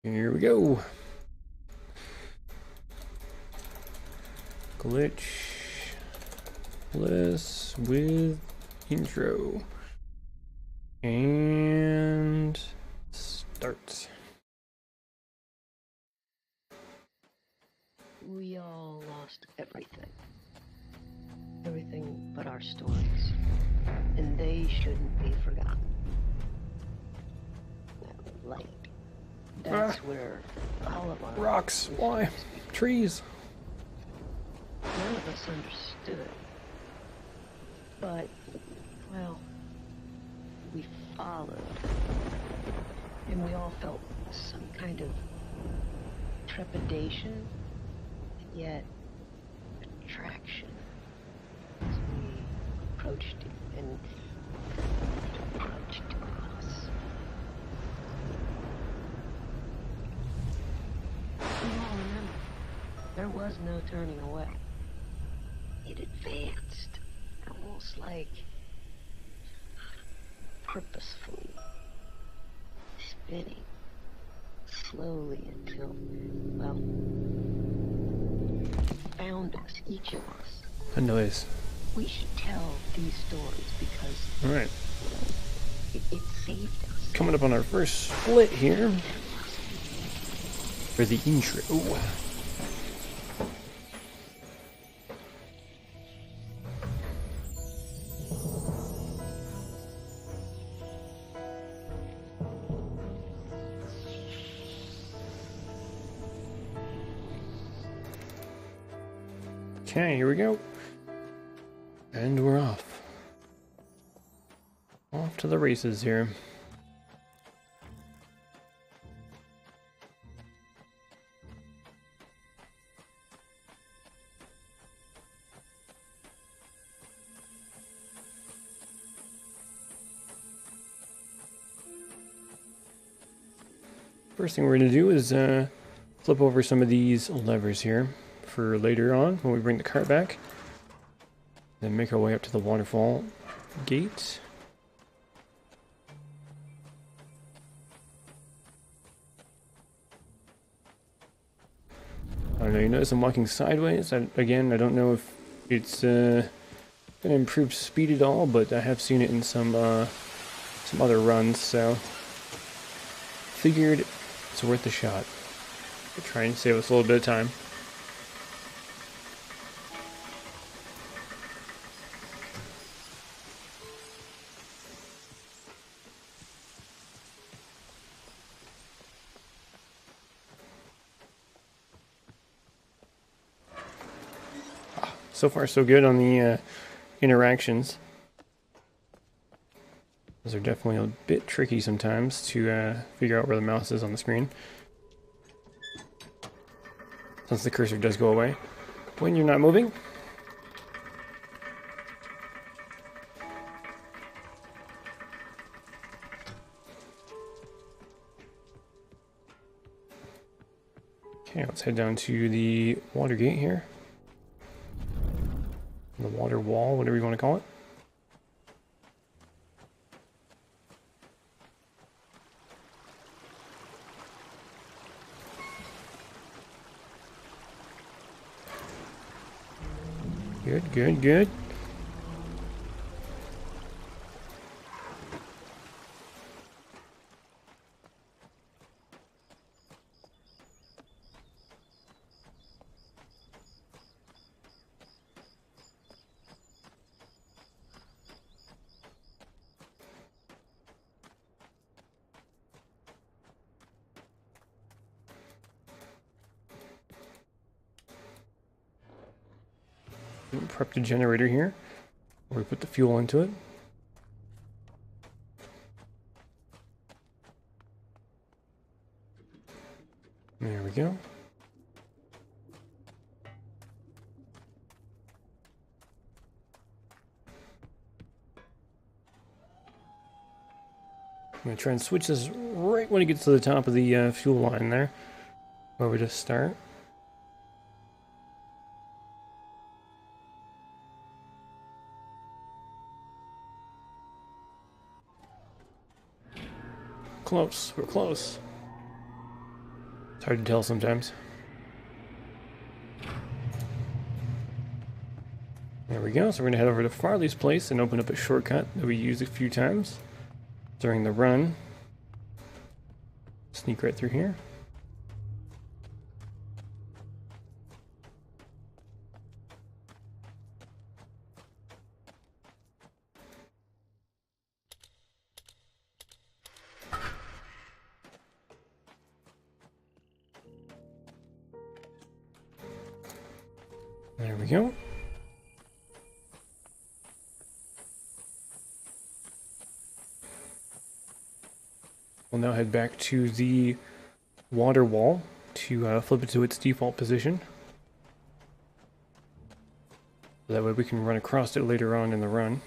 Here we go. Glitchless with intro. And start. We all lost everything. Everything but our stories. And they shouldn't be forgotten. Light. That's where all of our rocks. Why? Trees. None of us understood. But, well, we followed. And we all felt some kind of trepidation, and yet attraction as we approached it, and it approached us. We all remember, there was no turning away. It advanced, almost like purposefully, spinning slowly until, well, found us, each of us. A noise. We should tell these stories because Alright. it saved us. Coming up on our first split here for the intro. Okay, here we go. And we're off. Off to the races here. First thing we're going to do is flip over some of these levers here for later on when we bring the cart back. Then make our way up to the waterfall gate. I don't know, you notice I'm walking sideways. Again, I don't know if it's going to improve speed at all, but I have seen it in some other runs, so figured it's worth a shot. Try and save us a little bit of time. So far, so good on the interactions. Those are definitely a bit tricky sometimes to figure out where the mouse is on the screen, since the cursor does go away when you're not moving. Okay, let's head down to the water gate here. The water wall, whatever you want to call it. Good, good, good. Prep the generator here, where we put the fuel into it. There we go. I'm going to try and switch this right when it gets to the top of the fuel line there, where we just start. Close. We're close. It's hard to tell sometimes. There we go. So we're going to head over to Farley's place and open up a shortcut that we used a few times during the run. Sneak right through here. There we go. We'll now head back to the water wall to flip it to its default position. That way we can run across it later on in the run.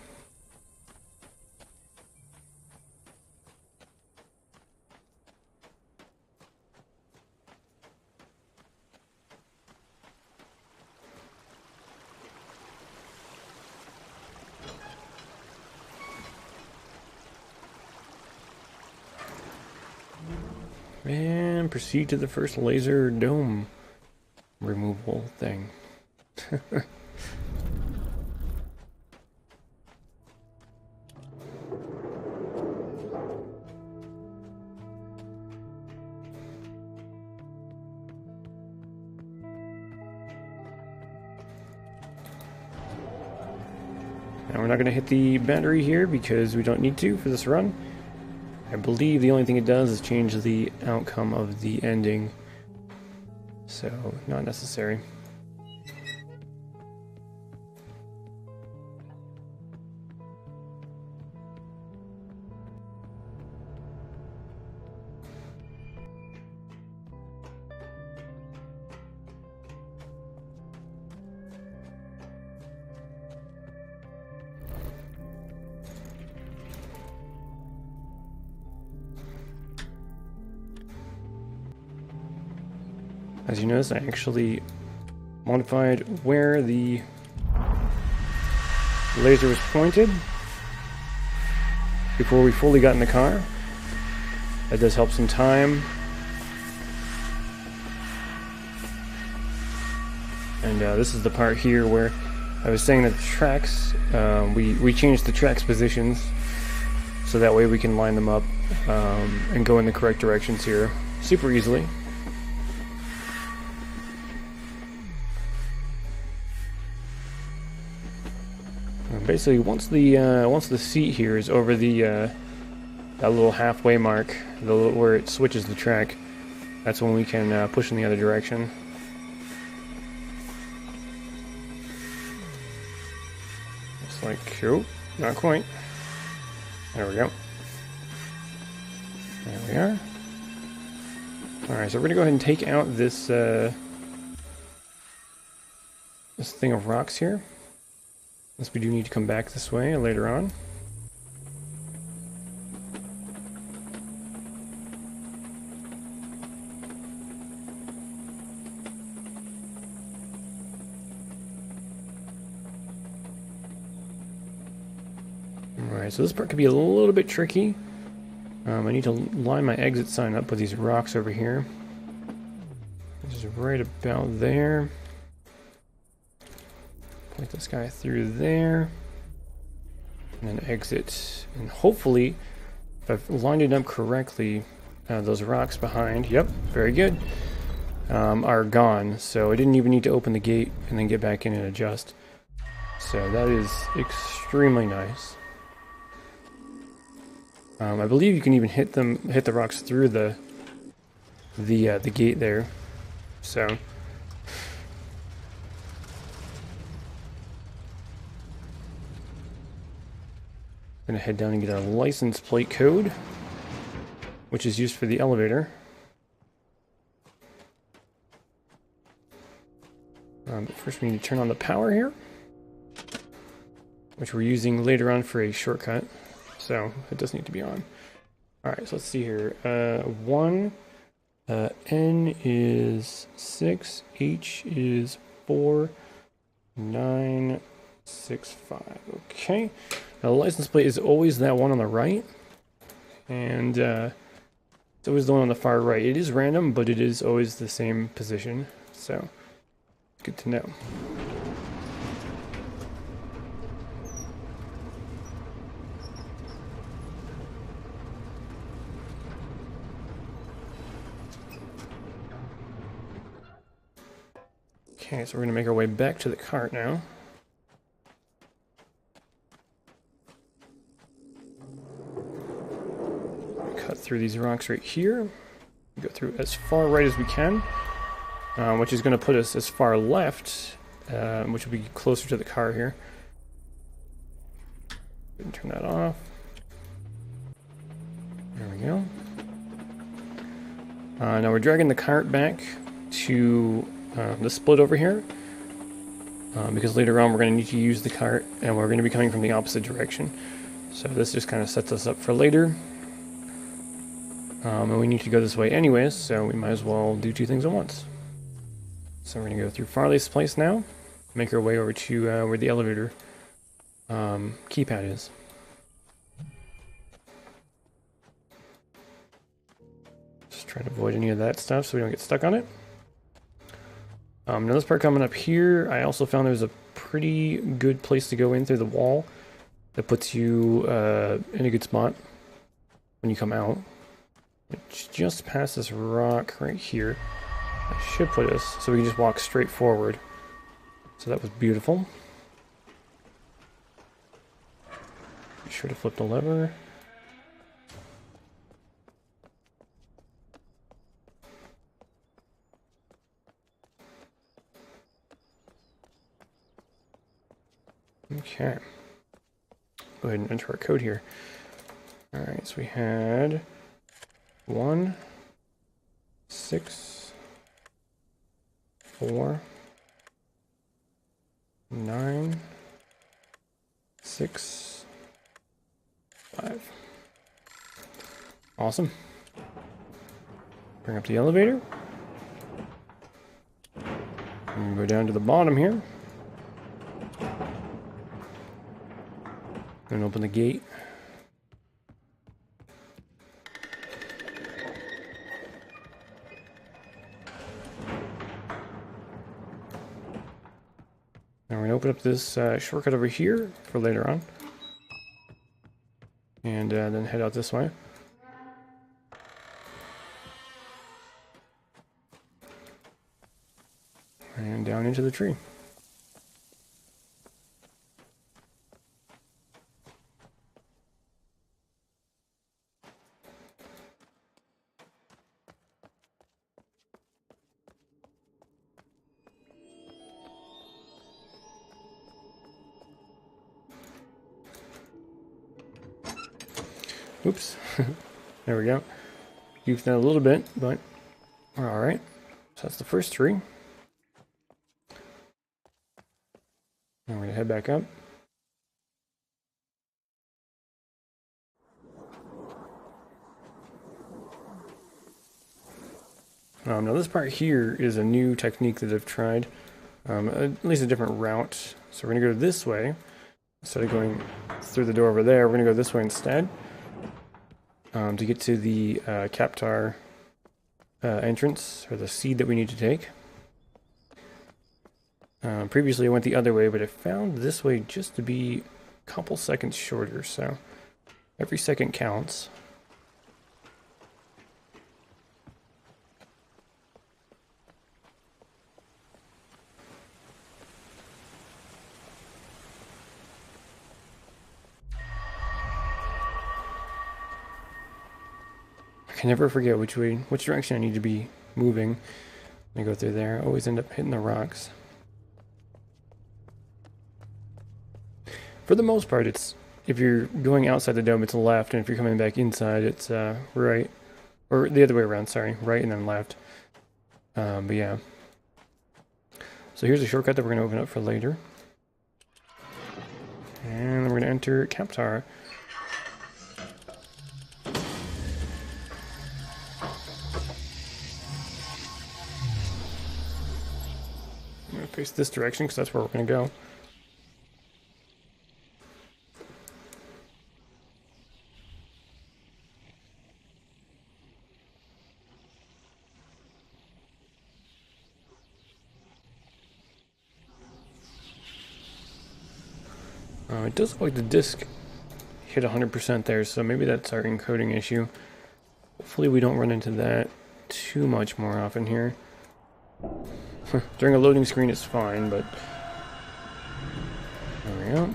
And proceed to the first laser dome removal thing. Now we're not going to hit the battery here because we don't need to for this run. I believe the only thing it does is change the outcome of the ending, so not necessary. As you notice, I actually modified where the laser was pointed before we fully got in the car. That does help some time. And this is the part here where I was saying that the tracks, we changed the tracks positions so that way we can line them up and go in the correct directions here super easily. Basically, once the seat here is over the that little halfway mark, where it switches the track, that's when we can push in the other direction. It's like, oh, not quite. There we go. There we are. All right, so we're gonna go ahead and take out this this thing of rocks here. Unless we do need to come back this way later on. Alright, so this part could be a little bit tricky. I need to line my exit sign up with these rocks over here. Which is right about there. Point this guy through there, and then exit. And hopefully, if I've lined it up correctly, those rocks behind, yep, very good, are gone. So I didn't even need to open the gate and then get back in and adjust. So that is extremely nice. I believe you can even hit the rocks through the gate there. So. Gonna head down and get our license plate code, which is used for the elevator. But first we need to turn on the power here, which we're using later on for a shortcut, so it does need to be on. Alright, so let's see here. 1, N is 6, H is 4, 9, 6, 5. Okay. Now the license plate is always that one on the right, and It's always the one on the far right. It is random, but it is always the same position. So, good to know. Okay, so we're going to make our way back to the cart now. Cut through these rocks right here. Go through as far right as we can, which is going to put us as far left, which will be closer to the car here. Turn that off. There we go. Now we're dragging the cart back to the split over here, because later on we're going to need to use the cart, and we're going to be coming from the opposite direction. So this just kind of sets us up for later. And we need to go this way anyways, so we might as well do two things at once. So we're going to go through Farley's place now, make our way over to where the elevator keypad is. Just trying to avoid any of that stuff so we don't get stuck on it. Now this part coming up here, I also found there's a pretty good place to go in through the wall that puts you in a good spot when you come out. It's just past this rock right here. That should put us, so we can just walk straight forward. So that was beautiful. Be sure to flip the lever. Okay. Go ahead and enter our code here. Alright, so we had 1, 6, 4, 9, 6, 5. Awesome. Bring up the elevator. And go down to the bottom here. And open the gate. Now we're going to open up this shortcut over here for later on. And then head out this way. And down into the tree. Oops. There we go. Goofed that a little bit, but we're alright. So that's the first tree. Now we're going to head back up. Now this part here is a new technique that I've tried. At least a different route. So we're going to go this way. Instead of going through the door over there, we're going to go this way instead. To get to the Captar entrance, or the seed that we need to take. Previously I went the other way, but I found this way just to be a couple seconds shorter, so every second counts. I can never forget which direction I need to be moving. I go through there, I always end up hitting the rocks. For the most part, it's, if you're going outside the dome, it's left, and if you're coming back inside, it's right. Or the other way around, sorry. Right and then left. But yeah. So here's a shortcut that we're going to open up for later. And then we're going to enter Captar. I'm going to face this direction because that's where we're going to go. It does look like the disk hit 100% there, so maybe that's our encoding issue. Hopefully we don't run into that too much more often here. During a loading screen it's fine, but... There we go.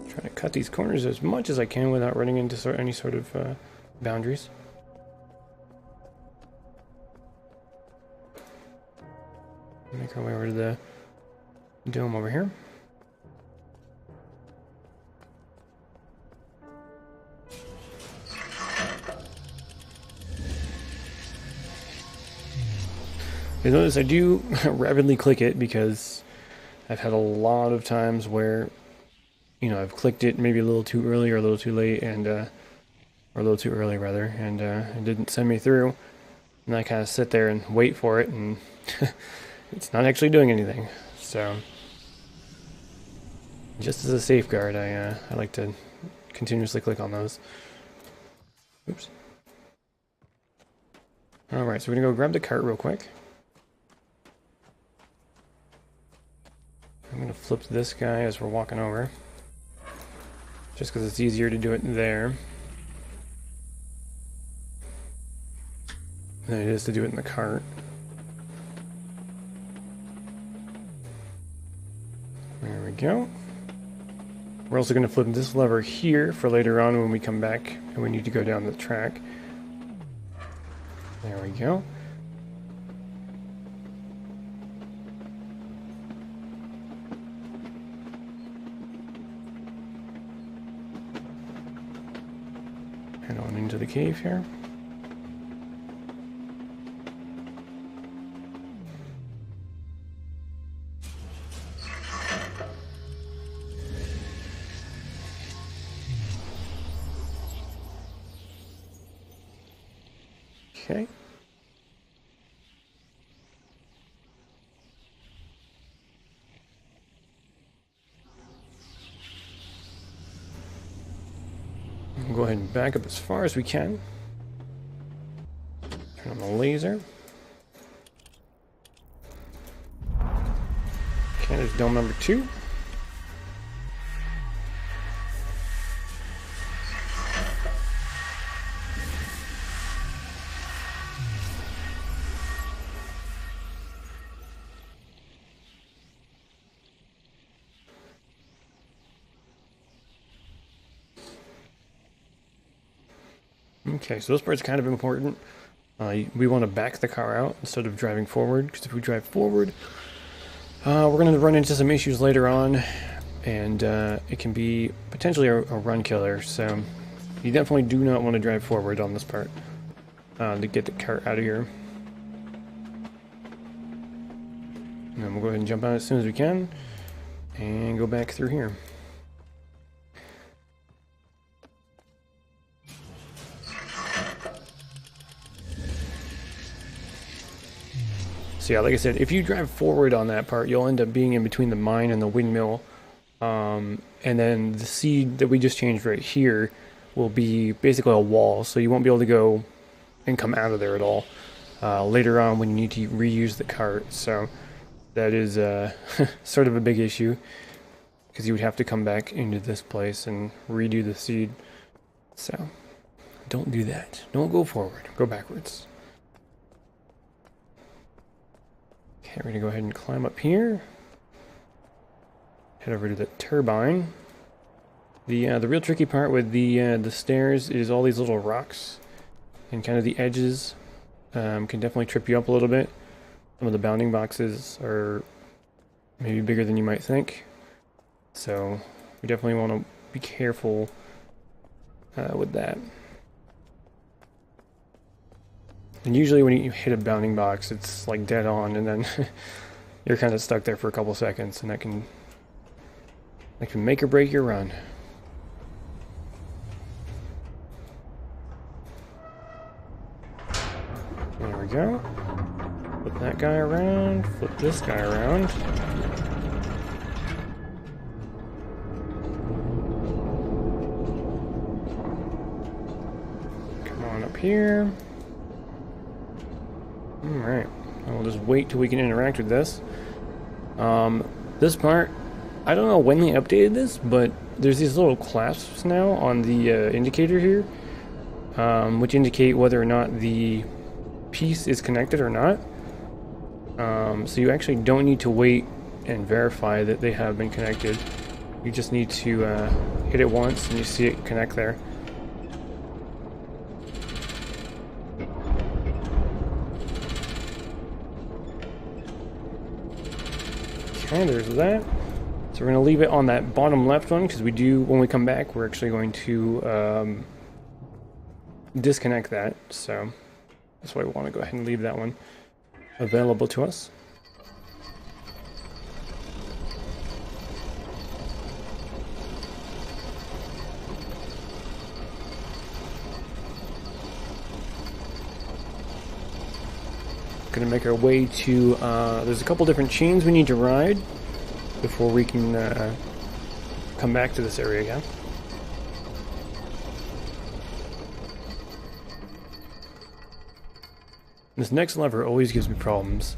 Trying to cut these corners as much as I can without running into any sort of boundaries. Make our way over to the dome over here. You notice I do rapidly click it because I've had a lot of times where, you know, I've clicked it maybe a little too early or a little too late, and or a little too early rather, and it didn't send me through. And I kind of sit there and wait for it, and it's not actually doing anything. So, just as a safeguard, I like to continuously click on those. Oops. All right, so we're gonna go grab the cart real quick. I'm gonna flip this guy as we're walking over, just because it's easier to do it there than it is to do it in the cart. There we go. We're also going to flip this lever here for later on when we come back and we need to go down the track. There we go. Head on into the cave here. Okay. We'll go ahead and back up as far as we can. Turn on the laser. Okay, there's dome number 2. Okay, so this part's kind of important. We want to back the car out instead of driving forward, because if we drive forward, we're going to run into some issues later on, and it can be potentially a run killer, so you definitely do not want to drive forward on this part to get the cart out of here. And then we'll go ahead and jump out as soon as we can, and go back through here. So yeah, like I said, if you drive forward on that part, you'll end up being in between the mine and the windmill. And then the seed that we just changed right here will be basically a wall, so you won't be able to go and come out of there at all later on when you need to reuse the cart. So that is sort of a big issue, because you would have to come back into this place and redo the seed. So don't do that. Don't go forward. Go backwards. Okay, we're gonna go ahead and climb up here. Head over to the turbine. The real tricky part with the stairs is all these little rocks, and kind of the edges can definitely trip you up a little bit. Some of the bounding boxes are maybe bigger than you might think, so we definitely want to be careful with that. And usually when you hit a bounding box, it's like dead on, and then you're kind of stuck there for a couple seconds, and that can make or break your run. There we we go. Flip that guy around, flip this guy around. Come on up here. Alright, we'll just wait till we can interact with this. This part, I don't know when they updated this, but there's these little clasps now on the indicator here, which indicate whether or not the piece is connected or not. So you actually don't need to wait and verify that they have been connected. You just need to hit it once and you see it connect there. Okay, there's that. So we're going to leave it on that bottom left one because we do, when we come back, we're actually going to disconnect that. So that's why we want to go ahead and leave that one available to us. Gonna make our way to, there's a couple different chains we need to ride before we can come back to this area again. This next lever always gives me problems.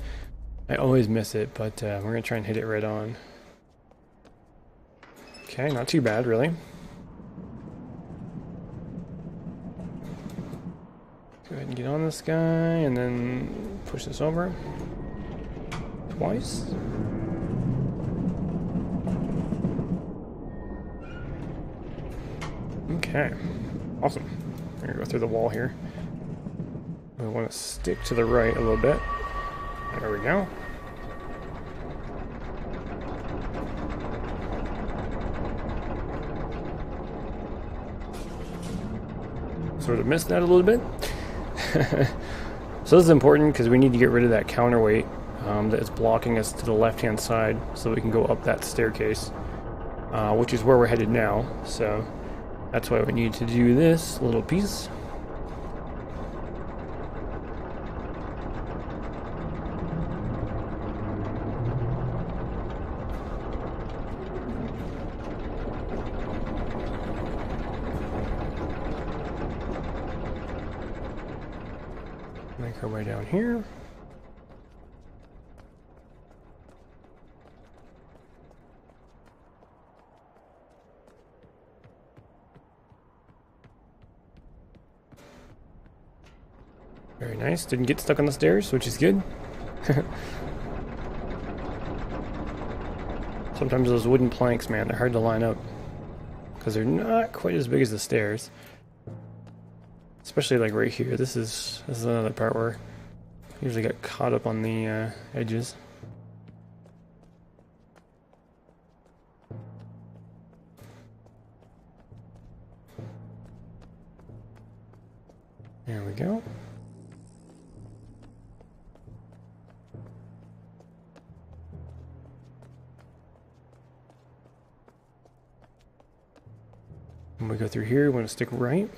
I always miss it, but we're gonna try and hit it right on. Okay, not too bad, really. Go ahead and get on this guy, and then push this over. Twice. Okay, awesome. We're gonna go through the wall here. We want to stick to the right a little bit. There we go. Sort of missed that a little bit. So this is important because we need to get rid of that counterweight that is blocking us to the left-hand side so we can go up that staircase, which is where we're headed now. So that's why we need to do this little piece. Make our way down here. Very nice. Didn't get stuck on the stairs, which is good. Sometimes those wooden planks, man, they're hard to line up because they're not quite as big as the stairs. Especially like right here. This is another part where I usually get caught up on the edges. There we go. When we go through here, we want to stick right.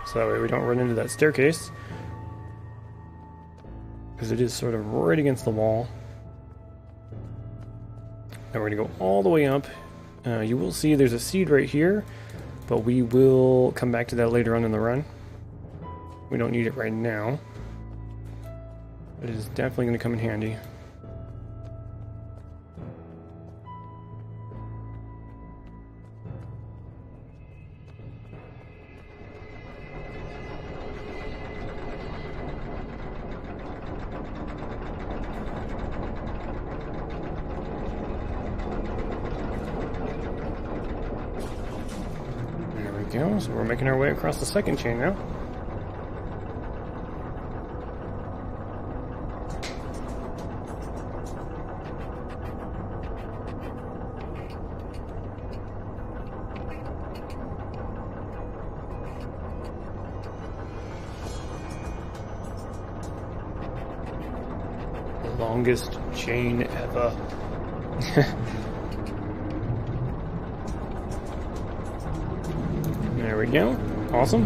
So that way we don't run into that staircase. Because it is sort of right against the wall. Now we're going to go all the way up. You will see there's a seed right here, but we will come back to that later on in the run. We don't need it right now. It is definitely going to come in handy. Go. So we're making our way across the second chain now. The longest chain ever. There we go. Awesome.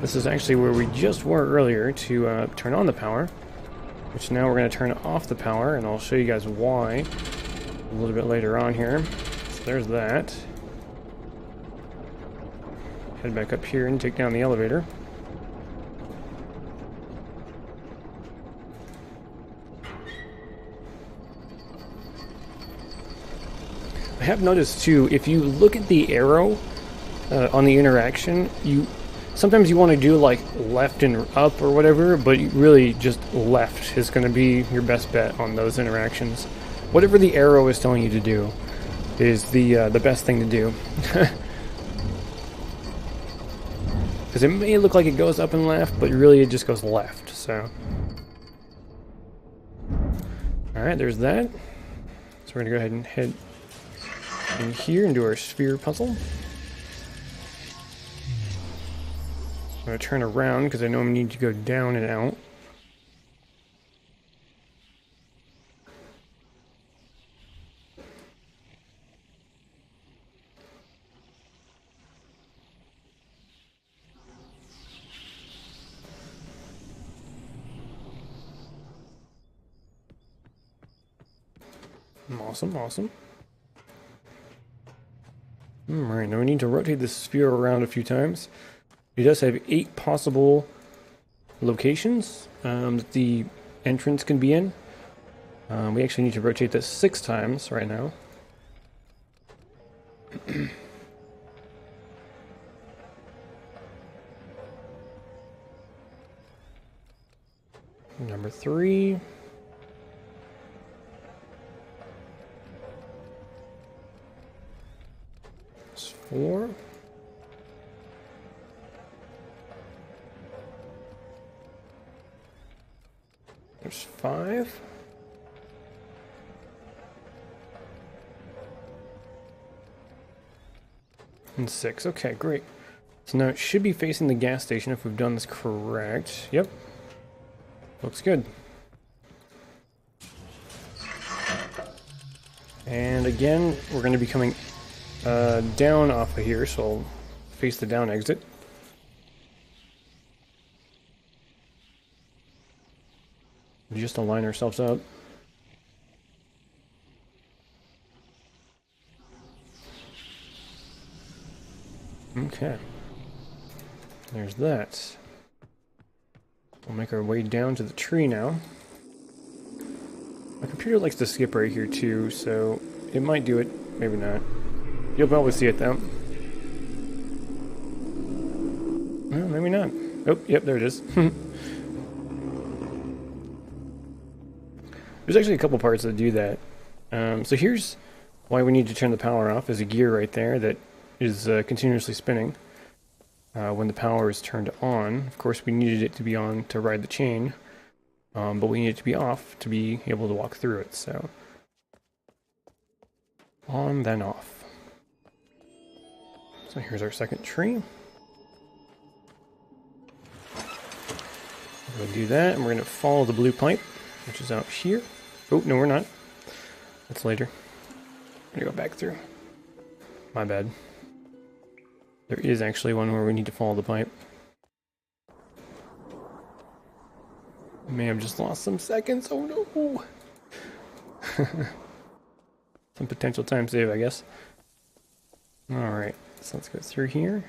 This is actually where we just were earlier to turn on the power, which now we're going to turn off the power, and I'll show you guys why a little bit later on here. So there's that. Head back up here and take down the elevator. I have noticed too, if you look at the arrow on the interaction, sometimes you want to do like left and up or whatever, but really just left is going to be your best bet on those interactions. Whatever the arrow is telling you to do is the best thing to do. Because it may look like it goes up and left, but really it just goes left, so. Alright, there's that. So we're going to go ahead and head in here and do our sphere puzzle. I'm going to turn around because I know I need to go down and out. Awesome, awesome. Alright, now we need to rotate this sphere around a few times. It does have 8 possible locations that the entrance can be in. We actually need to rotate this 6 times right now. Number 3. That's 4. There's 5. And 6. Okay, great. So now it should be facing the gas station if we've done this correct. Yep. Looks good. And again, we're going to be coming down off of here, so I'll face the down exit. Just to line ourselves up. Okay. There's that. We'll make our way down to the tree now. My computer likes to skip right here too, so it might do it, maybe not. You'll probably see it though. Well, maybe not. Oh, yep, there it is. There's actually a couple parts that do that. So here's why we need to turn the power off. There's a gear right there that is continuously spinning when the power is turned on. Of course, we needed it to be on to ride the chain, but we need it to be off to be able to walk through it. So on, then off. So here's our second tree. We're going to do that, and we're going to follow the blue pipe, which is out here. Oh, no, we're not. That's later. I'm going to go back through. My bad. There is actually one where we need to follow the pipe. I may have just lost some seconds. Oh no! Some potential time save, I guess. Alright, so let's go through here.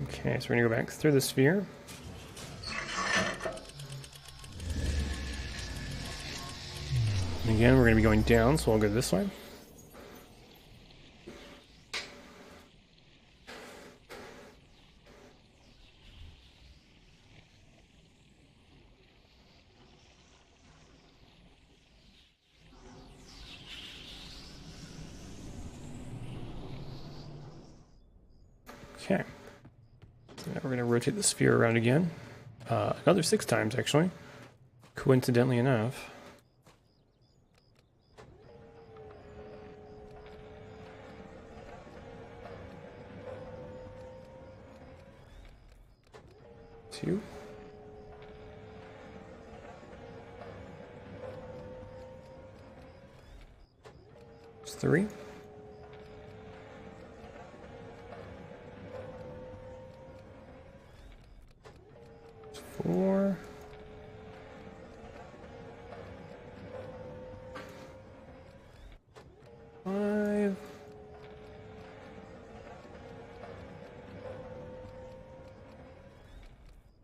Okay, so we're going to go back through the sphere. And again, we're going to be going down, so I'll go this way. Okay. So now we're going to rotate the sphere around again. Another 6 times, actually. Coincidentally enough. 2. It's 3. 4. 5.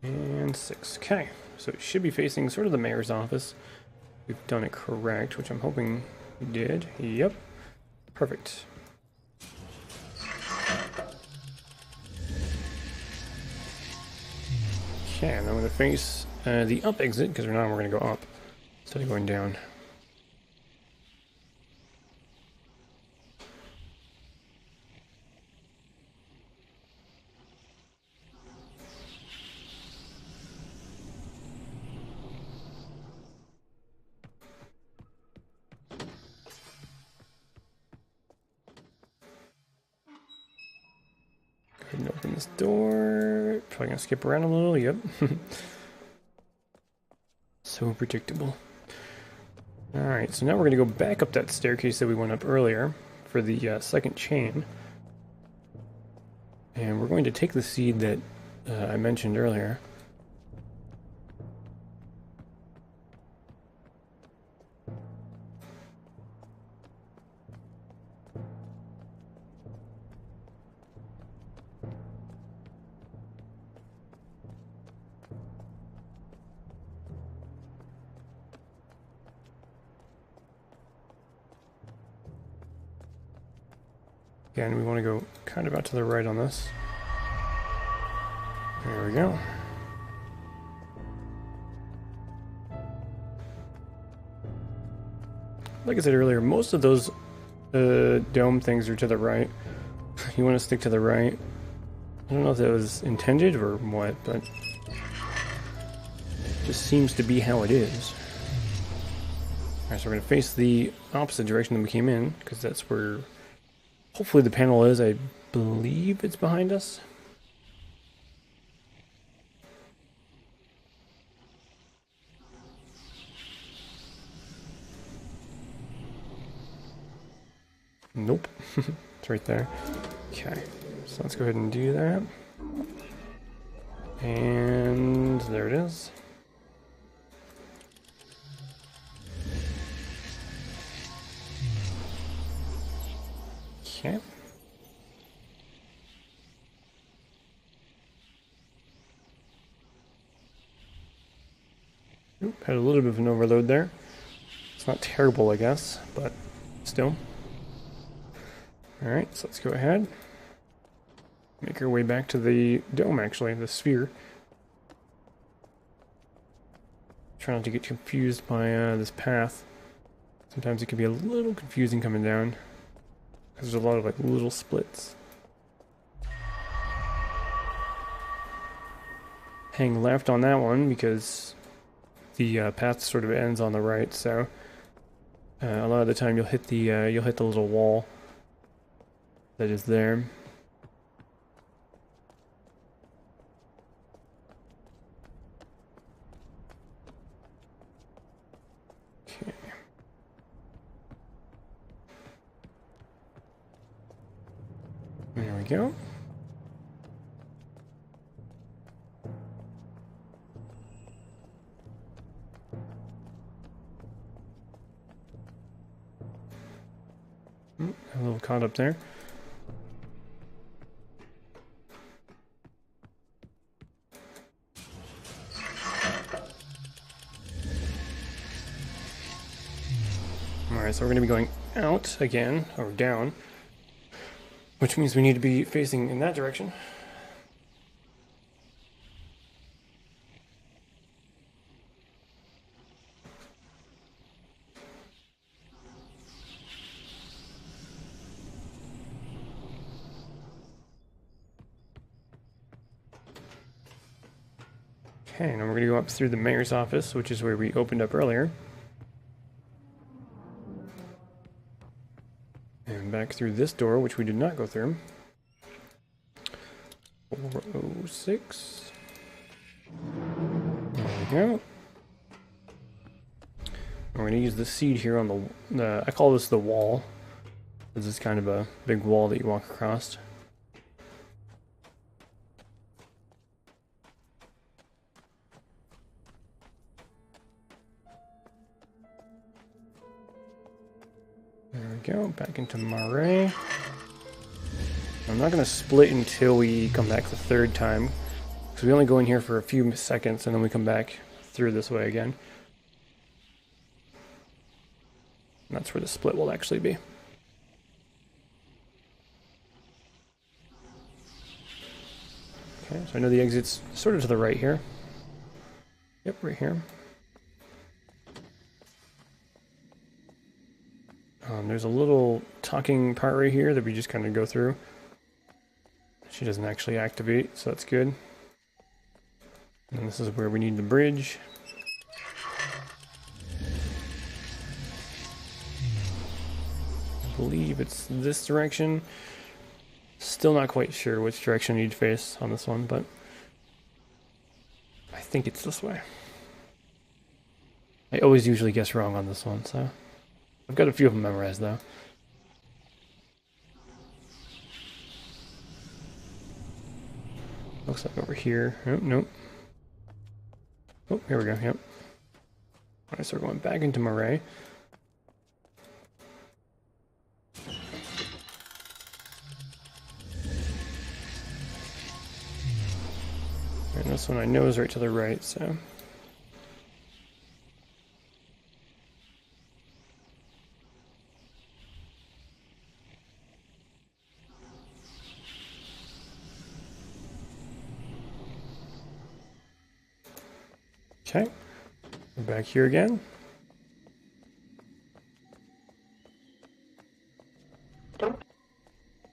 And 6. Okay, so it should be facing sort of the mayor's office. We've done it correct, which I'm hoping we did. Yep. Perfect. Okay, and I'm going to face the up exit, because now we're going to go up instead of going down. Go ahead and open this door. Probably going to skip around a little, yep. So predictable. Alright, so now we're going to go back up that staircase that we went up earlier for the second chain. And we're going to take the seed that I mentioned earlier. Again, we want to go kind of out to the right on this. There we go. Like I said earlier, most of those dome things are to the right. You want to stick to the right. I don't know if that was intended or what, but it just seems to be how it is. Alright, so we're going to face the opposite direction that we came in, because that's where hopefully the panel is. I believe it's behind us. Nope. It's right there. Okay, so let's go ahead and do that. And there it is. Okay. Oop, had a little bit of an overload there. It's not terrible, I guess, but still. Alright, so let's go ahead. Make our way back to the dome, actually, the sphere. Try not to get confused by this path. Sometimes it can be a little confusing coming down, because there's a lot of like little splits. Hang left on that one, because the path sort of ends on the right, so a lot of the time you'll hit the little wall that is there. Okay. There we go. A little caught up there. Alright, so we're going to be going out again, or down, which means we need to be facing in that direction. Okay, now we're going to go up through the mayor's office, which is where we opened up earlier. And back through this door, which we did not go through. 406. There we go. We're going to use the seed here on the I call this the wall. This is kind of a big wall that you walk across. There we go, back into Marais. I'm not going to split until we come back the third time, because we only go in here for a few seconds and then we come back through this way again. And that's where the split will actually be. Okay, so I know the exit's sort of to the right here. Yep, right here. There's a little talking part right here that we just kind of go through. She doesn't actually activate, so that's good. And this is where we need the bridge. I believe it's this direction. Still not quite sure which direction you'd face on this one, but I think it's this way. I always usually guess wrong on this one, so I've got a few of them memorized though. Looks like over here. Oh, nope. Oh, here we go. Yep. Alright, so we're going back into Marais. And this one I know is right to the right, so. Okay, we're back here again.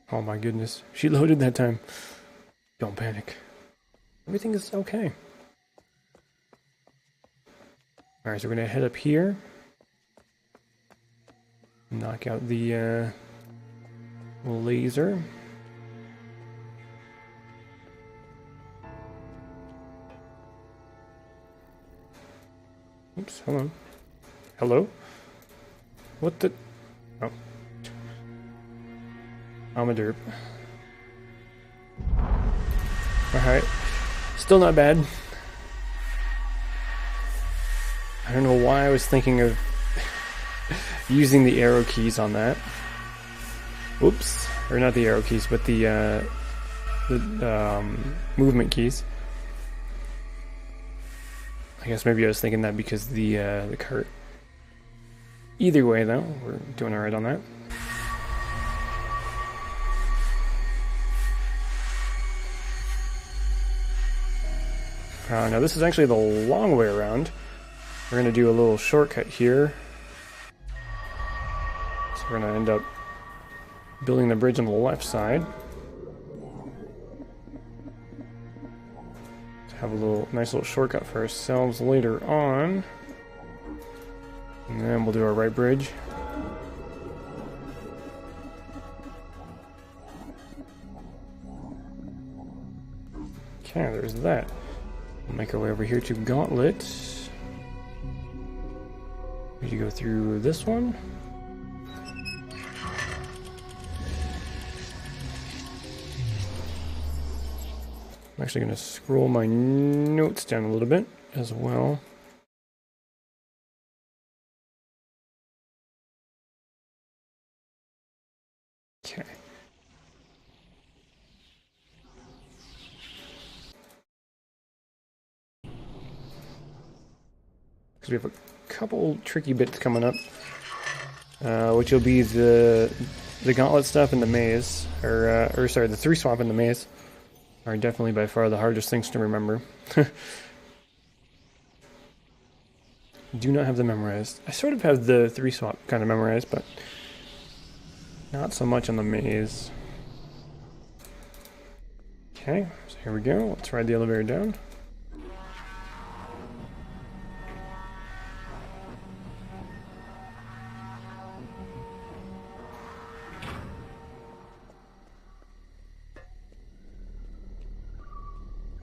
Oh my goodness, she loaded that time. Don't panic. Everything is okay. Alright, so we're gonna head up here. Knock out the laser. Oops, hold on. Hello? What the? Oh. I'm a derp. Alright. Still not bad. I don't know why I was thinking of using the arrow keys on that. Oops. Or not the arrow keys, but the movement keys. I guess maybe I was thinking that because the cart. Either way, though, we're doing alright on that. Now this is actually the long way around. We're going to do a little shortcut here. So we're going to end up building the bridge on the left side. Have a nice little shortcut for ourselves later on. And then we'll do our right bridge. Okay, there's that. We'll make our way over here to Gauntlet. We go through this one. I'm actually going to scroll my notes down a little bit as well. Okay. Because we have a couple tricky bits coming up, which will be the gauntlet stuff in the maze, or sorry, the 3 swap in the maze. Are definitely by far the hardest things to remember. Do not have them memorized. I sort of have the 3 swap kind of memorized, but not so much on the maze. Okay, so here we go. Let's ride the elevator down.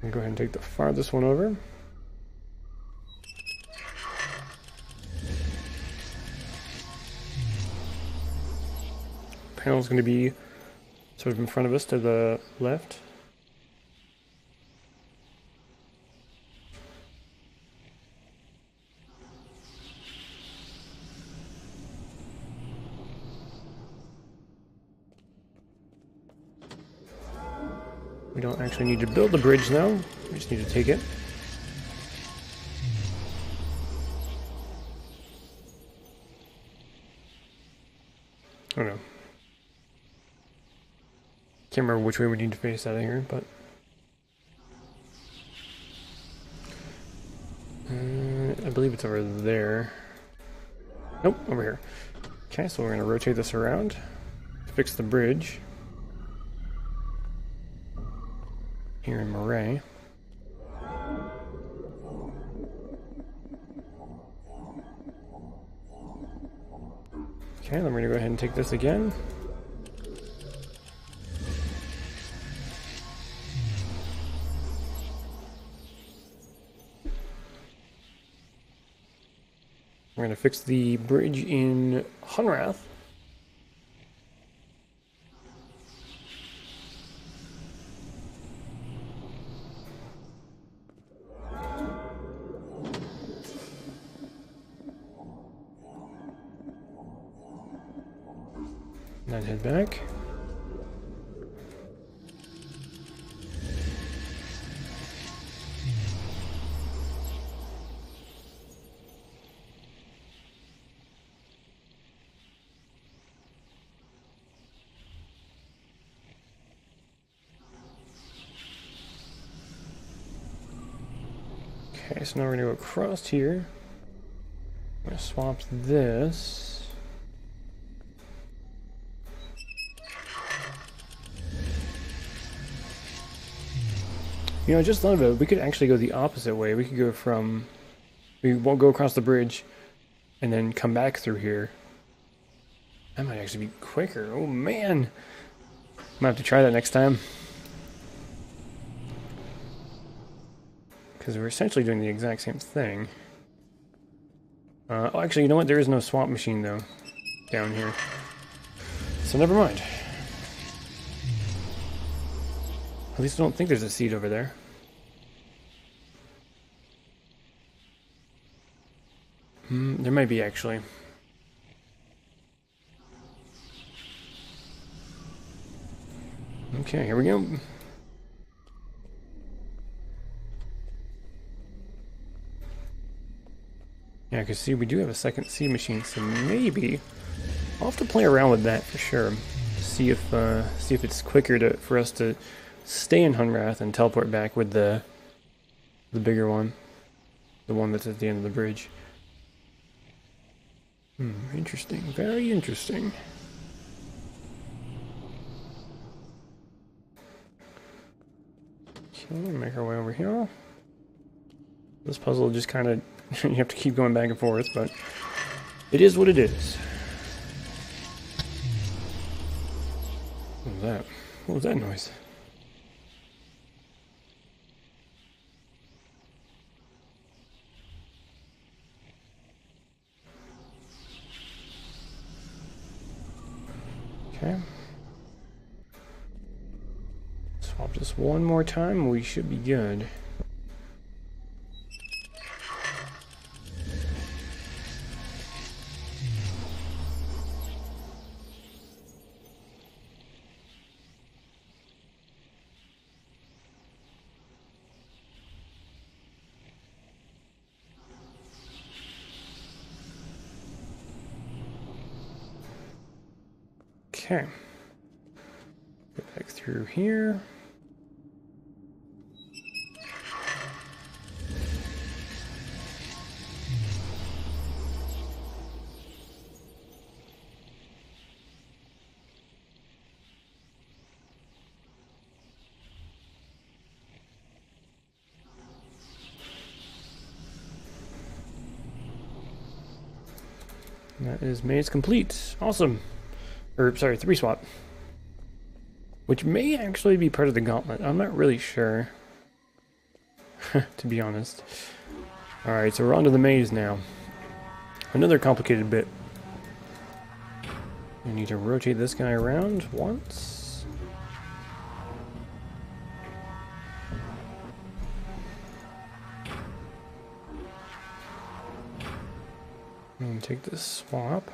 I'll go ahead and take the farthest one over. Panel's going to be sort of in front of us to the left. We don't actually need to build the bridge though, we just need to take it. Oh no. Can't remember which way we need to face out of here, but... I believe it's over there. Nope, over here. Okay, so we're going to rotate this around, fix the bridge. Here in Murray. Okay, then we're going to go ahead and take this again. We're going to fix the bridge in Hunrath. Then head back. Okay, so now we're going to go across here. I'm going to swap this. You know, I just thought about it. We could actually go the opposite way. We could go from... We won't go across the bridge and then come back through here. That might actually be quicker. Oh, man! Might have to try that next time. Because we're essentially doing the exact same thing. Oh, actually, you know what? There is no swap machine, though, down here. So never mind. At least I don't think there's a seat over there. There might be, actually. Okay, here we go. Yeah, because see, we do have a second C machine, so maybe I'll have to play around with that for sure. See if it's quicker for us to stay in Hunrath and teleport back with the bigger one, the one that's at the end of the bridge. Interesting. Very interesting. Okay, make our way over here. This puzzle just kind of you have to keep going back and forth, but it is what it is. What was that? What was that noise? Okay. Swap this one more time and we should be good. Okay. Get back through here. That is maze complete. Awesome. Or, sorry, 3 swap. Which may actually be part of the gauntlet. I'm not really sure. to be honest. Alright, so we're on to the maze now. Another complicated bit. I need to rotate this guy around once. And take this swap.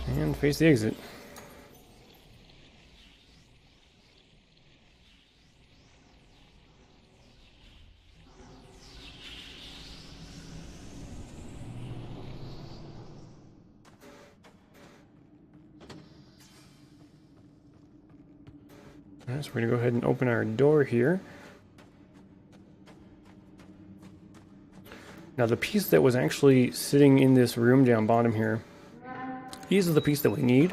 And face the exit. Alright, so we're going to go ahead and open our door here. Now the piece that was actually sitting in this room down bottom here, these are the piece that we need.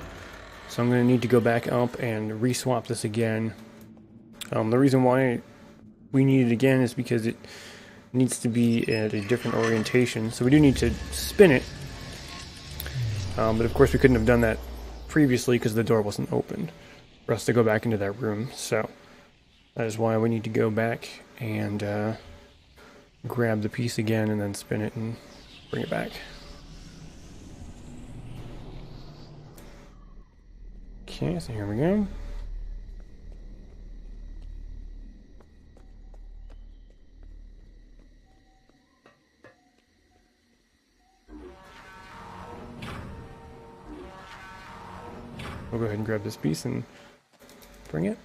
So I'm going to need to go back up and re-swap this again. The reason why we need it again is because it needs to be at a different orientation. So we do need to spin it. But of course we couldn't have done that previously because the door wasn't opened for us to go back into that room. So that is why we need to go back and grab the piece again and then spin it and bring it back. Okay, so here we go. We'll go ahead and grab this piece and bring it.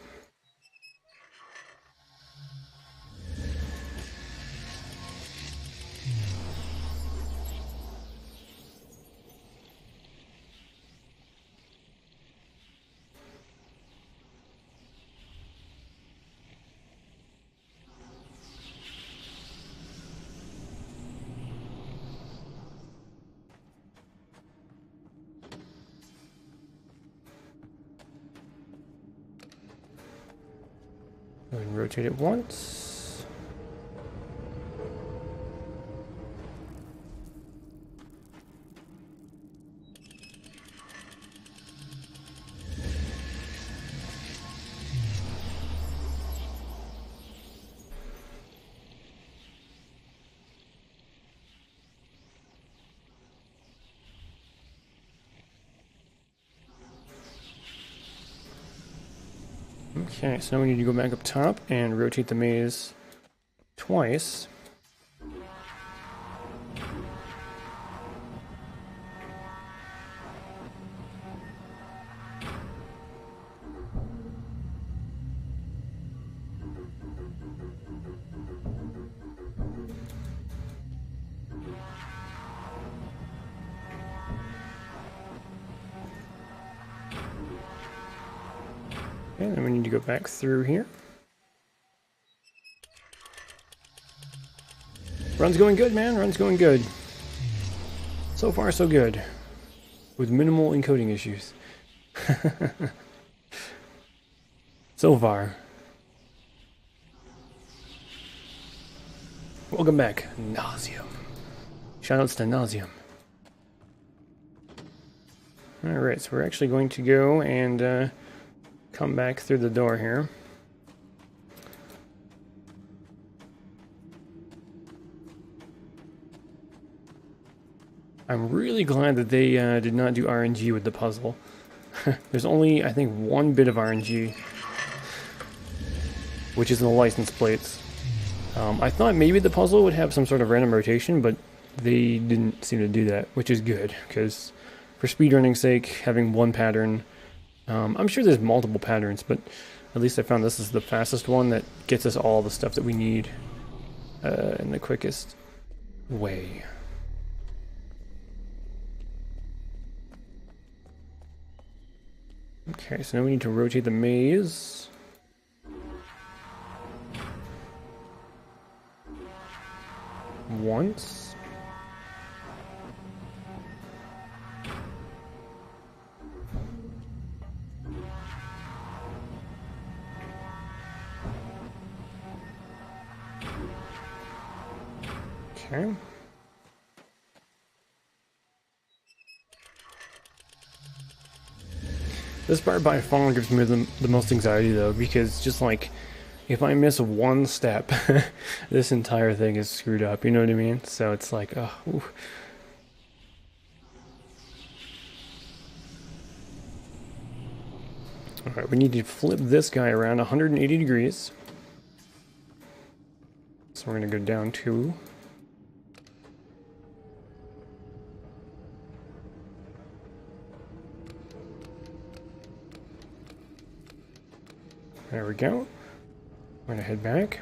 Go ahead and rotate it once. Okay, so now we need to go back up top and rotate the maze twice. Okay, then we need to go back through here. Run's going good, man. Run's going good. So far, so good. With minimal encoding issues. So far. Welcome back, Nauseum. Shoutouts to Nauseum. Alright, so we're actually going to go and come back through the door here. I'm really glad that they did not do RNG with the puzzle. There's only, I think, one bit of RNG, which is in the license plates. I thought maybe the puzzle would have some sort of random rotation, but they didn't seem to do that, which is good, because for speedrunning's sake, having one pattern, I'm sure there's multiple patterns, but at least I found this is the fastest one that gets us all the stuff that we need in the quickest way. Okay, so now we need to rotate the maze. Once. Okay. This part by far gives me the most anxiety though, because just like, if I miss one step, this entire thing is screwed up, you know what I mean? So it's like, oh, ooh. Alright, we need to flip this guy around 180 degrees. So we're going to go down 2. There we go. I'm going to head back.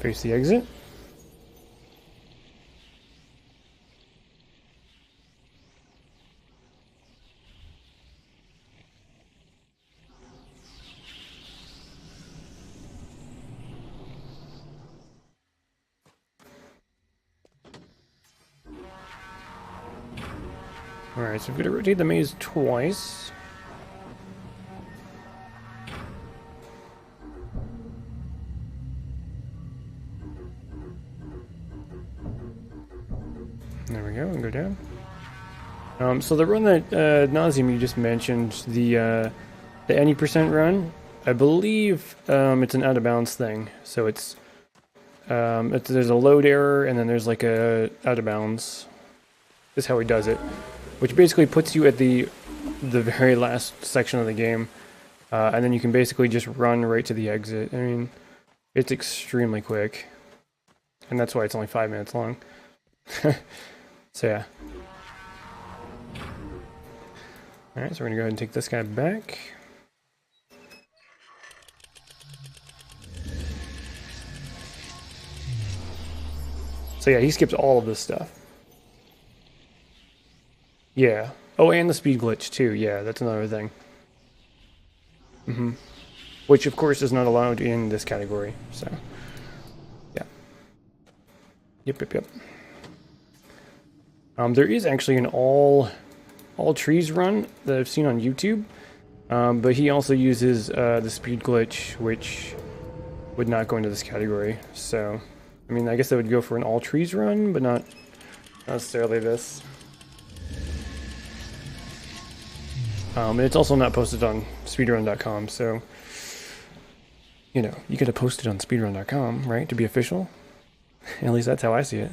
Face the exit. Alright, so I'm going to rotate the maze twice. There we go, and go down. So the run that Nauseam you just mentioned, the any % run, I believe it's an out of bounds thing. So it's there's a load error and then there's like a out of bounds. This is how he does it, which basically puts you at the very last section of the game, and then you can basically just run right to the exit. I mean, it's extremely quick, and that's why it's only 5 minutes long. So yeah. Alright, so we're gonna go ahead and take this guy back. So yeah, he skips all of this stuff. Yeah. Oh, and the speed glitch too. Yeah, that's another thing. Which of course is not allowed in this category, so yeah. Yep. There is actually an all trees run that I've seen on YouTube, but he also uses the speed glitch, which would not go into this category. So, I mean, I guess that would go for an all trees run, but not necessarily this. And it's also not posted on speedrun.com, so, you know, you could have posted on speedrun.com, right, to be official? At least that's how I see it.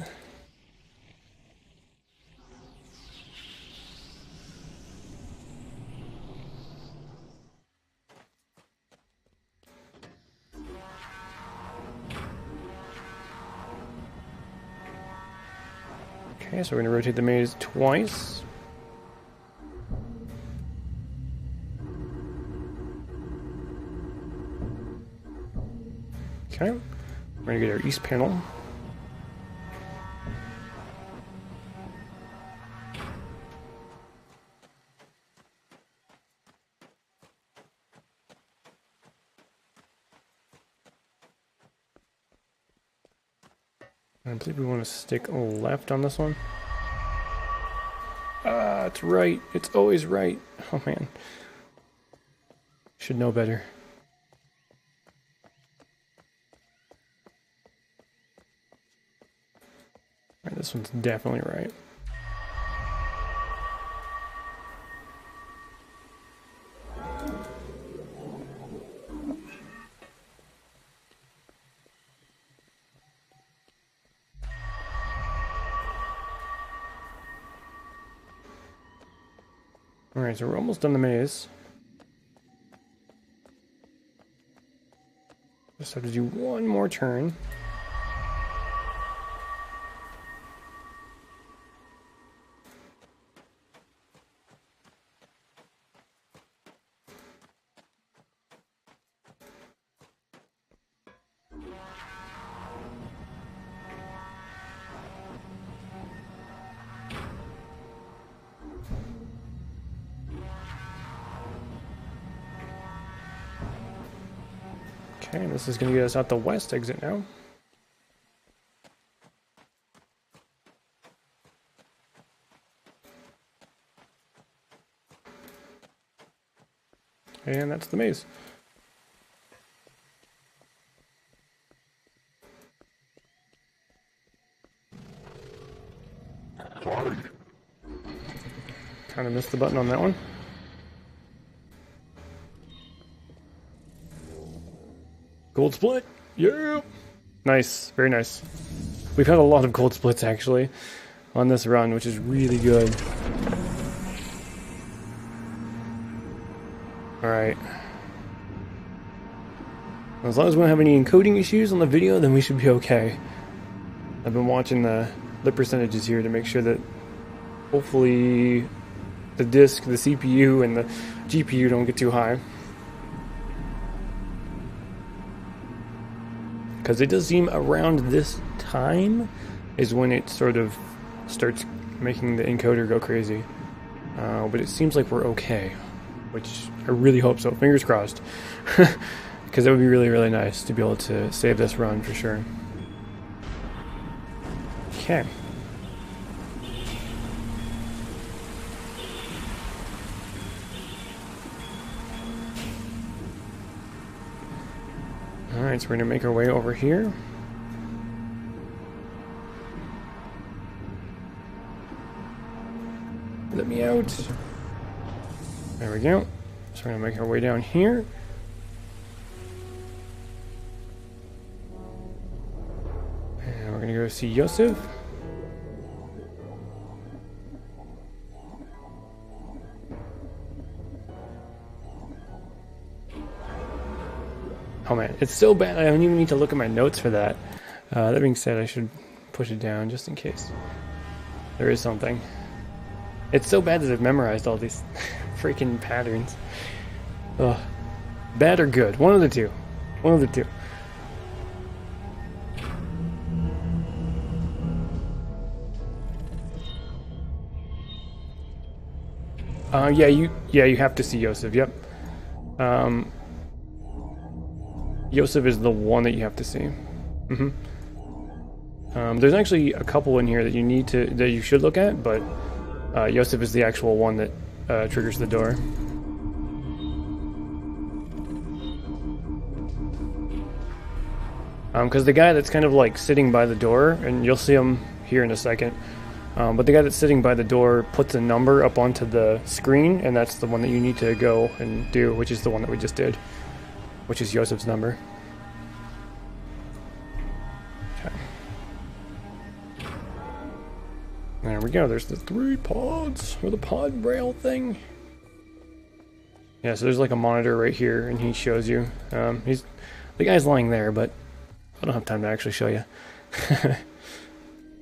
Okay, so we're going to rotate the maze twice. Okay, we're going to get our east panel. I believe we want to stick left on this one. Ah, it's right. It's always right. Oh man. Should know better. Alright, this one's definitely right. Alright, so we're almost done the maze. Just have to do one more turn. Okay, this is going to get us out the west exit now. And that's the maze. Kind of missed the button on that one. Gold split! Yeah! Nice, very nice. We've had a lot of gold splits actually on this run, which is really good. Alright. As long as we don't have any encoding issues on the video, then we should be okay. I've been watching the percentages here to make sure that hopefully the disk, the CPU, and the GPU don't get too high. Because it does seem around this time is when it sort of starts making the encoder go crazy. But it seems like we're okay, which I really hope so. Fingers crossed. Because it would be really, really nice to be able to save this run for sure. Okay. Alright, so we're going to make our way over here. Let me out. There we go. So we're going to make our way down here. And we're going to go see Yosef. Oh man, it's so bad I don't even need to look at my notes for that. That being said, I should push it down just in case there is something. It's so bad that I've memorized all these freaking patterns. Ugh. Bad or good? One of the two. One of the two. Yeah, you have to see Yosef. Yep. Yosef is the one that you have to see. There's actually a couple in here that you should look at, but Yosef is the actual one that triggers the door. Because the guy that's kind of like sitting by the door, and you'll see him here in a second, but the guy that's sitting by the door puts a number up onto the screen, and that's the one that you need to go and do, which is the one that we just did, which is Yosef's number. Okay. There we go, there's the 3 pods, or the pod rail thing. Yeah, so there's like a monitor right here, and he shows you. The guy's lying there, but I don't have time to actually show you.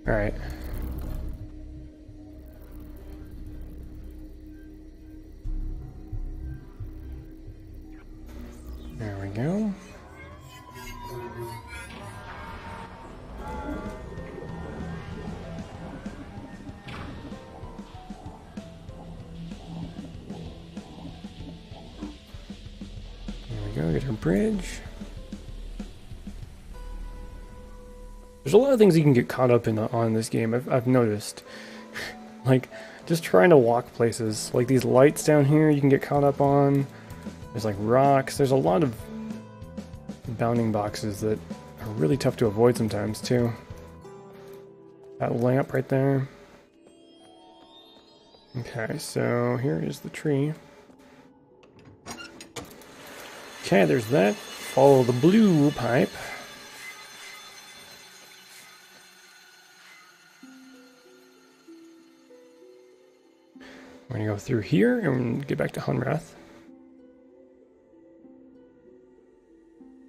Alright. There we go. There we go, get our bridge. There's a lot of things you can get caught up in on this game, I've noticed. Like, just trying to walk places. Like these lights down here you can get caught up on. There's like rocks. There's a lot of bounding boxes that are really tough to avoid sometimes too. That lamp right there. Okay, so here is the tree. Okay, there's that. Follow the blue pipe. We're gonna go through here and get back to Hunrath.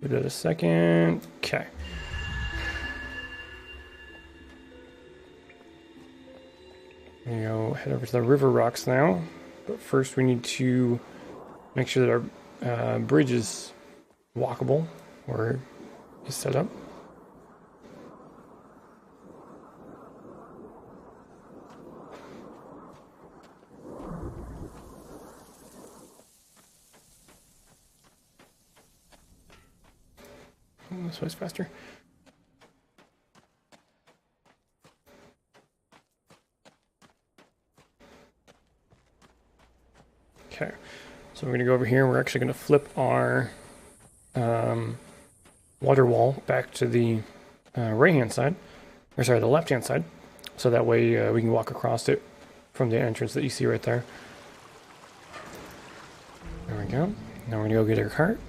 Give that a second. Okay. We're gonna go head over to the river rocks now. But first we need to make sure that our bridge is walkable or is set up. This way's faster. Okay, so we're going to go over here and we're actually going to flip our water wall back to the right hand side, or sorry, the left hand side, so that way we can walk across it from the entrance that you see right there. There we go. Now we're gonna go get our cart.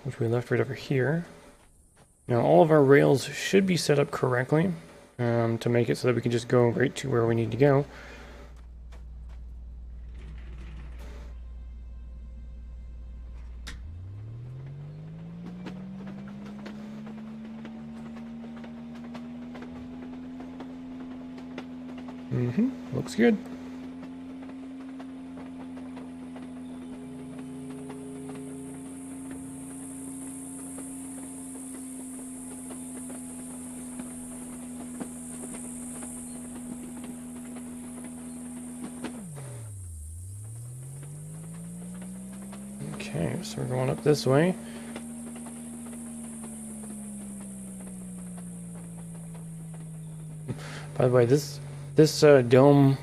Which we left right over here. Now all of our rails should be set up correctly to make it so that we can just go right to where we need to go. Looks good. Okay, so we're going up this way. By the way, this dome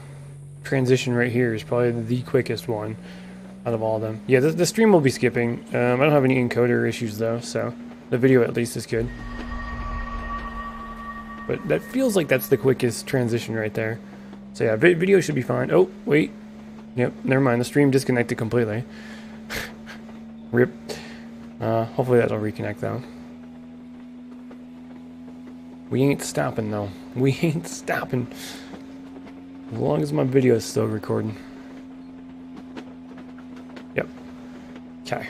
transition right here is probably the quickest one out of all of them. Yeah, the stream will be skipping. I don't have any encoder issues though, so the video at least is good. But that feels like that's the quickest transition right there. So yeah, video should be fine. Oh, wait. Yep, never mind. The stream disconnected completely. Rip. Hopefully that'll reconnect though. We ain't stopping though. We ain't stopping. As long as my video is still recording. Yep. Okay.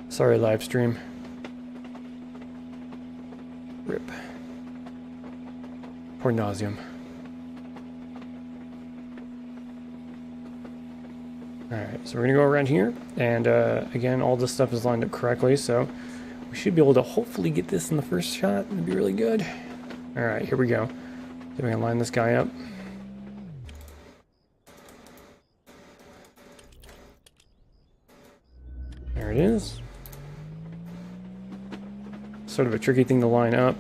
Sorry, live stream. Rip. Poor nauseum. Alright, so we're gonna go around here, and again, all this stuff is lined up correctly, so we should be able to hopefully get this in the first shot. It'd be really good. Alright, here we go. See if we can line this guy up. There it is. Sort of a tricky thing to line up.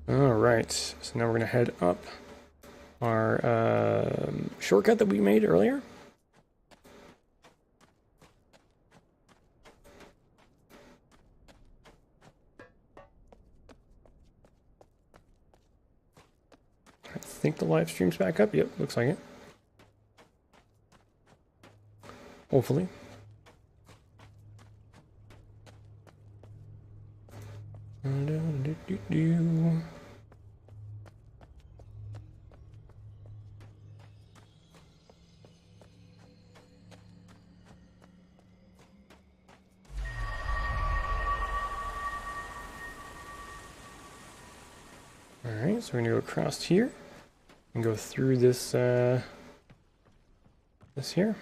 Alright, so now we're gonna head up our shortcut that we made earlier. I think the live stream's back up. Yep, looks like it. Hopefully. Alright, so we're gonna go across here and go through this this here.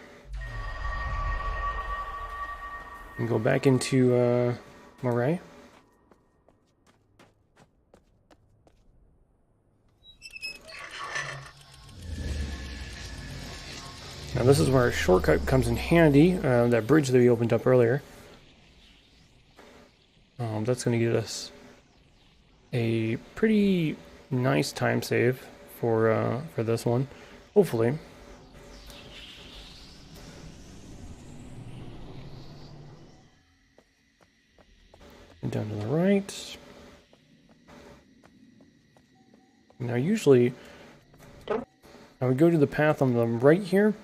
And go back into Moray. Now this is where our shortcut comes in handy, that bridge that we opened up earlier. That's going to get us a pretty nice time save for this one, hopefully. And down to the right. Now usually I would go to the path on the right here,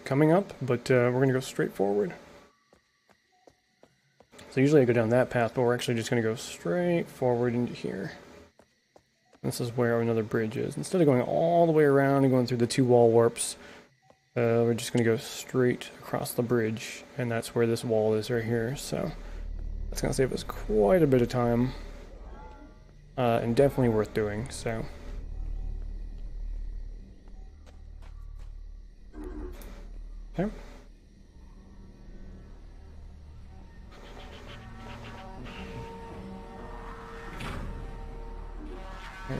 coming up, but we're going to go straight forward. So usually I go down that path, but we're actually just going to go straight forward into here. This is where another bridge is. Instead of going all the way around and going through the two wall warps, we're just going to go straight across the bridge, and that's where this wall is right here. So that's going to save us quite a bit of time, and definitely worth doing. So. Okay.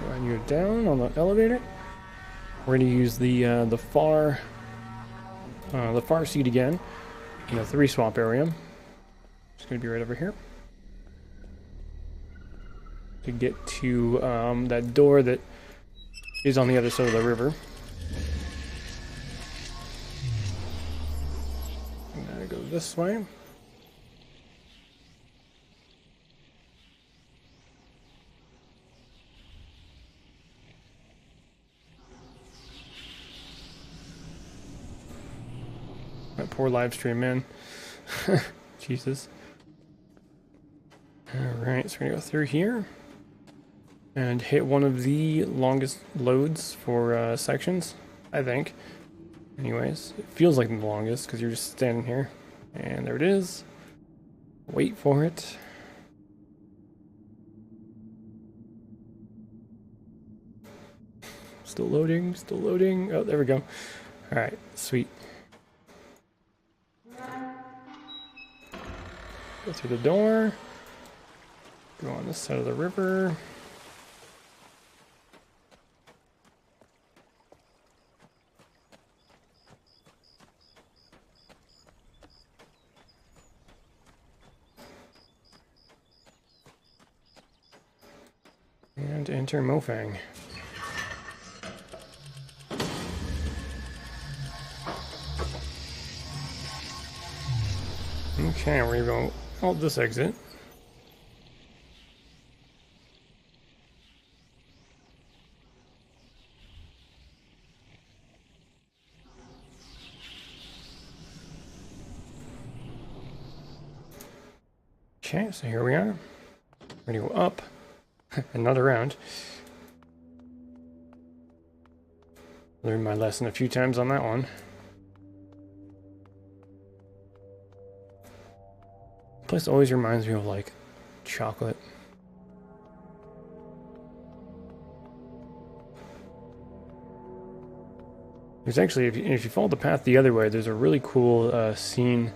Run you down on the elevator. We're going to use the far seat again in the 3 swap area. It's going to be right over here to get to that door that is on the other side of the river. I'm going to go this way. poor live stream, man. Jesus. Alright, so we're gonna go through here and hit one of the longest loads for sections, I think. Anyways, it feels like the longest because you're just standing here. And there it is. Wait for it. Still loading, still loading. Oh, there we go. Alright, sweet. Go through the door. Go on this side of the river. And enter Mofang. Okay, we're gonna go out this exit. Okay, so here we are. We're gonna go up. Another round. Learned my lesson a few times on that one. This place always reminds me of like chocolate. There's actually, if you follow the path the other way, there's a really cool scene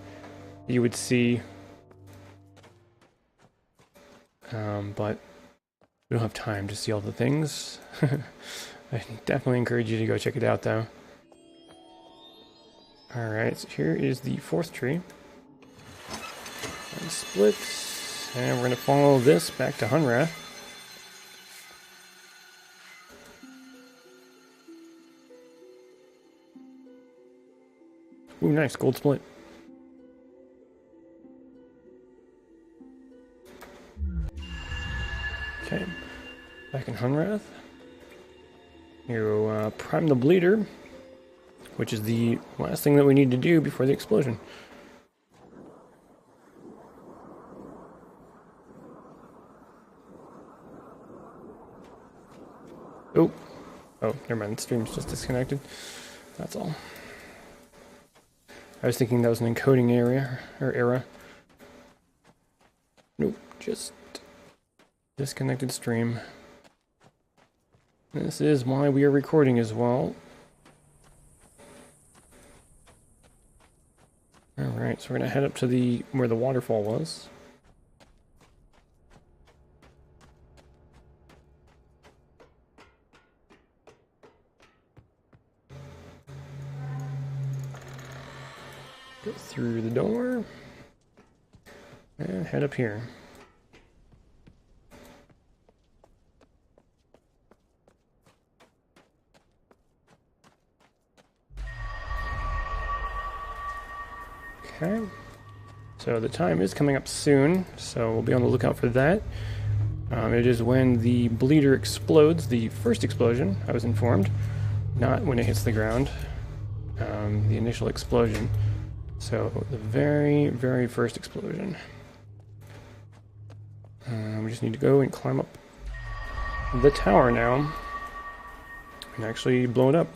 you would see. But we don't have time to see all the things. I definitely encourage you to go check it out, though. Alright, so here is the fourth tree. And split. And we're going to follow this back to Hunrath. Ooh, nice, gold split. Okay, back in Hunrath. You prime the bleeder, which is the last thing that we need to do before the explosion. Oh, never mind, the stream's just disconnected. That's all. I was thinking that was an encoding area, or era. Nope, just disconnected stream. This is why we are recording as well. Alright, so we're gonna head up to where the waterfall was. Go through the door. And head up here. Okay, so the time is coming up soon, so we'll be on the lookout for that. It is when the bleeder explodes, the first explosion, I was informed, not when it hits the ground, the initial explosion. So the very, very first explosion. We just need to go and climb up the tower now and actually blow it up.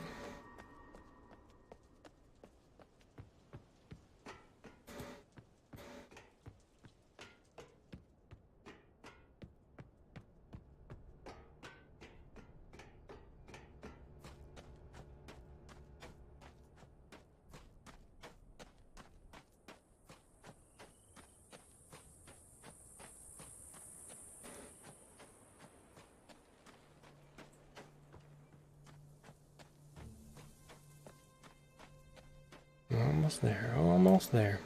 Almost there, almost there.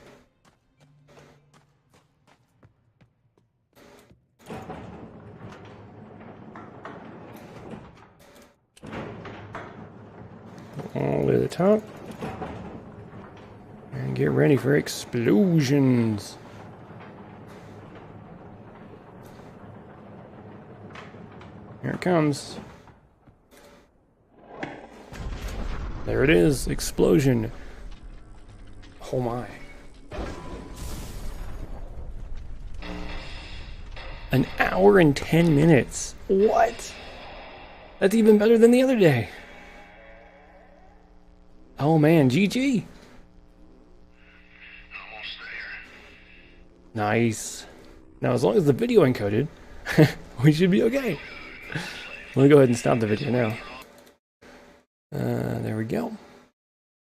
All the way to the top. And get ready for explosions. Here it comes. There it is, explosion. Oh my. An hour and 10 minutes. What? That's even better than the other day. Oh man, GG. Nice. Now as long as the video encoded, we should be okay. Let me go ahead and stop the video now. There we go.